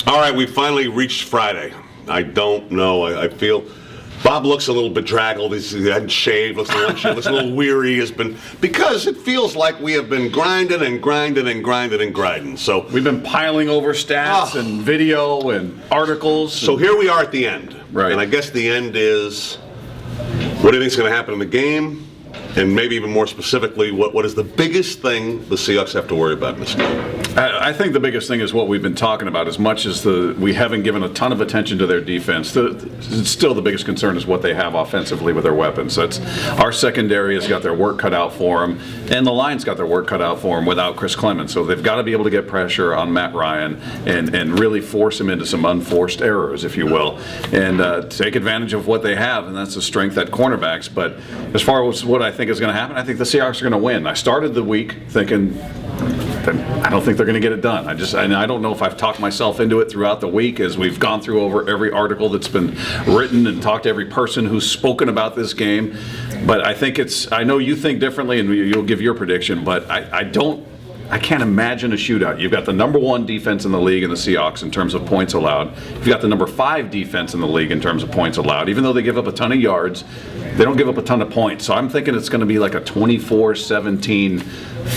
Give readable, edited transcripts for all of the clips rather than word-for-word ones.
All right, we finally reached Friday. I don't know. I feel Bob looks a little bedraggled. He hadn't shaved. Looks a little weary. Because it feels like we have been grinding and grinding and grinding and grinding. So we've been piling over stats and video and articles. So here we are at the end. Right. And I guess the end is, what do you think is going to happen in the game? And maybe even more specifically, what is the biggest thing the Seahawks have to worry about in this game? I think the biggest thing is what we've been talking about. As much as we haven't given a ton of attention to their defense, still the biggest concern is what they have offensively with their weapons. That's our secondary has got their work cut out for them, and the line's got their work cut out for them without Chris Clemens. So they've got to be able to get pressure on Matt Ryan and really force him into some unforced errors, if you will, and take advantage of what they have, and that's the strength at cornerbacks. But as far as what I think is going to happen, I think the Seahawks are going to win. I started the week thinking, I don't think they're going to get it done. I don't know if I've talked myself into it throughout the week as we've gone through over every article that's been written and talked to every person who's spoken about this game. But I think I know you think differently and you'll give your prediction, but I can't imagine a shootout. You've got the number 1 defense in the league in the Seahawks in terms of points allowed. You've got the number 5 defense in the league in terms of points allowed. Even though they give up a ton of yards, they don't give up a ton of points. So I'm thinking it's going to be like a 24-17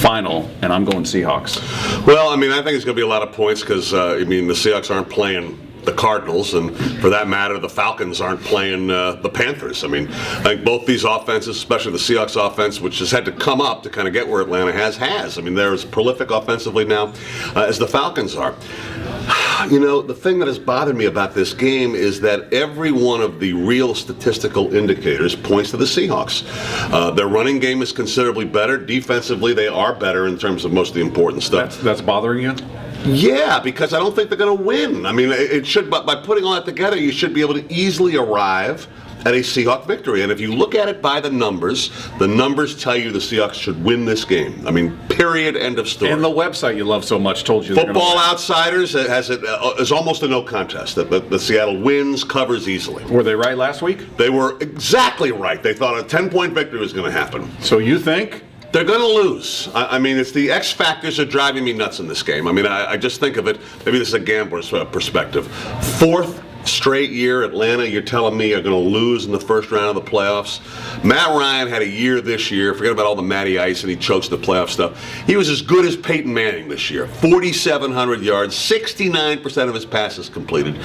final, and I'm going Seahawks. Well, I think it's going to be a lot of points because, the Seahawks aren't playing the Cardinals, and for that matter, the Falcons aren't playing the Panthers. I think both these offenses, especially the Seahawks offense, which has had to come up to kind of get where Atlanta has. They're as prolific offensively now as the Falcons are. The thing that has bothered me about this game is that every one of the real statistical indicators points to the Seahawks. Their running game is considerably better. Defensively, they are better in terms of most of the important stuff. That's bothering you? Yeah, because I don't think they're going to win. It should, but by putting all that together, you should be able to easily arrive at a Seahawk victory. And if you look at it by the numbers tell you the Seahawks should win this game. Period, end of story. And the website you love so much told you Football Outsiders is almost a no contest. The Seattle wins, covers easily. Were they right last week? They were exactly right. They thought a 10-point victory was going to happen. So you think? They're going to lose. It's the X factors are driving me nuts in this game. I just think of it, maybe this is a gambler's perspective. 4th straight year Atlanta, you're telling me, are going to lose in the first round of the playoffs. Matt Ryan had a year this year. Forget about all the Matty Ice and he chokes the playoff stuff. He was as good as Peyton Manning this year. 4,700 yards, 69% of his passes completed.